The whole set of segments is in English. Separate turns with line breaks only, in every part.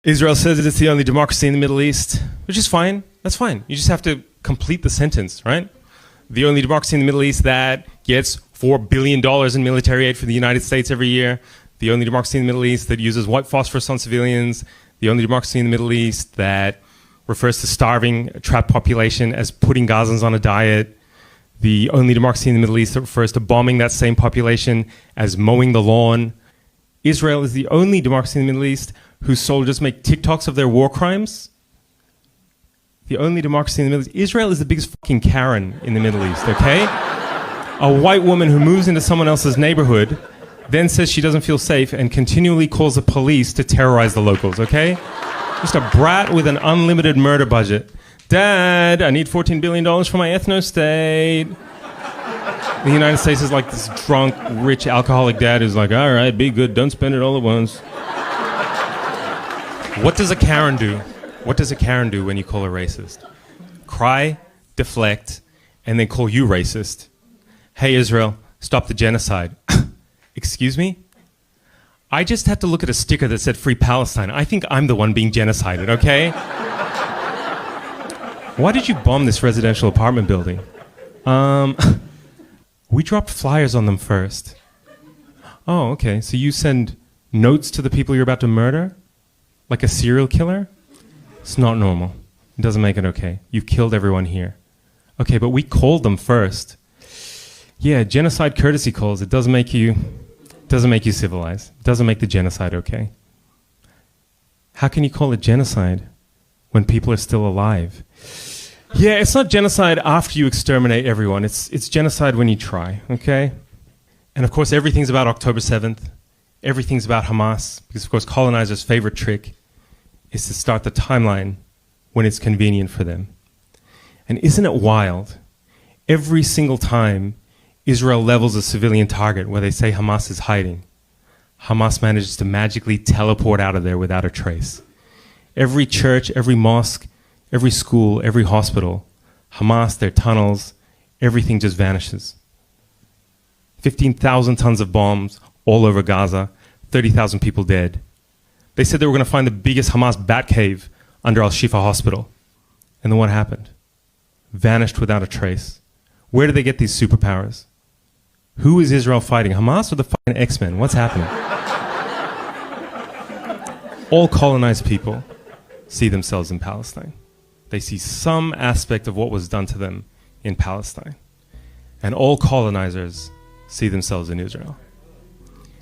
Israel says it's the only democracy in the Middle East, which is fine. That's fine. You just have to complete the sentence, right? The only democracy in the Middle East that gets $4 billion in military aid from the United States every year. The only democracy in the Middle East that uses white phosphorus on civilians. The only democracy in the Middle East that refers to starving a trapped population as putting Gazans on a diet. The only democracy in the Middle East that refers to bombing that same population as mowing the lawn. Israel is the only democracy in the Middle East whose soldiers make TikToks of their war crimes. The only democracy in the Middle East. Israel is the biggest fucking Karen in the Middle East, okay? A white woman who moves into someone else's neighborhood, then says she doesn't feel safe and continually calls the police to terrorize the locals, okay? Just a brat with an unlimited murder budget. Dad, I need $14 billion for my ethno-state. The United States is like this drunk, rich, alcoholic dad who's like, all right, be good, don't spend it all at once. What does a Karen do? What does a Karen do when you call her racist? Cry, deflect, and then call you racist. Hey, Israel, stop the genocide. Excuse me? I just had to look at a sticker that said Free Palestine. I think I'm the one being genocided, okay? Why did you bomb this residential apartment building? We dropped flyers on them first. Oh, okay. So you send notes to the people you're about to murder? Like a serial killer? It's not normal. It doesn't make it okay. You've killed everyone here. Okay, but we called them first. Yeah, genocide courtesy calls. It doesn't make you civilized. It doesn't make the genocide okay. How can you call it genocide when people are still alive? Yeah, it's not genocide after you exterminate everyone. It's genocide when you try, okay? And of course, everything's about October 7th. Everything's about Hamas, because of course, colonizers' favorite trick is to start the timeline when it's convenient for them. And isn't it wild? Every single time Israel levels a civilian target where they say Hamas is hiding, Hamas manages to magically teleport out of there without a trace. Every church, every mosque, every school, every hospital, Hamas, their tunnels, everything just vanishes. 15,000 tons of bombs all over Gaza, 30,000 people dead. They said they were going to find the biggest Hamas bat cave under Al-Shifa hospital. And then what happened? Vanished without a trace. Where did they get these superpowers? Who is Israel fighting? Hamas or the fucking X-Men? What's happening? All colonized people see themselves in Palestine. They see some aspect of what was done to them in Palestine. And all colonizers see themselves in Israel.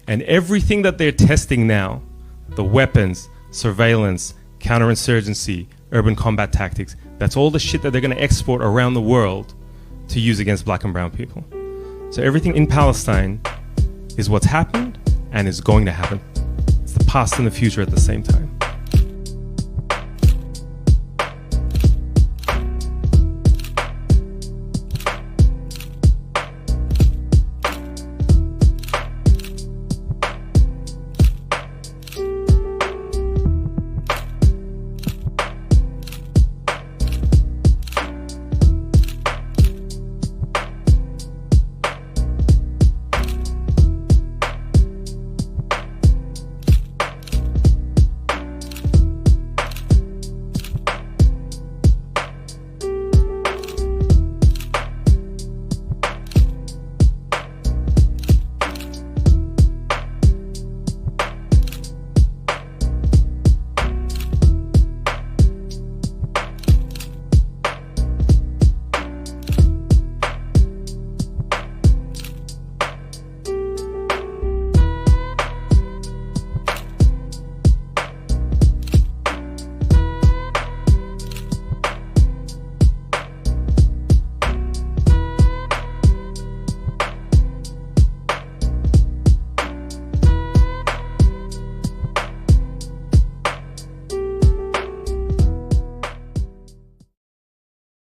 And everything that they're testing now, the weapons, surveillance, counterinsurgency, urban combat tactics, that's all the shit that they're going to export around the world to use against black and brown people. So everything in Palestine is what's happened and is going to happen. It's the past and the future at the same time.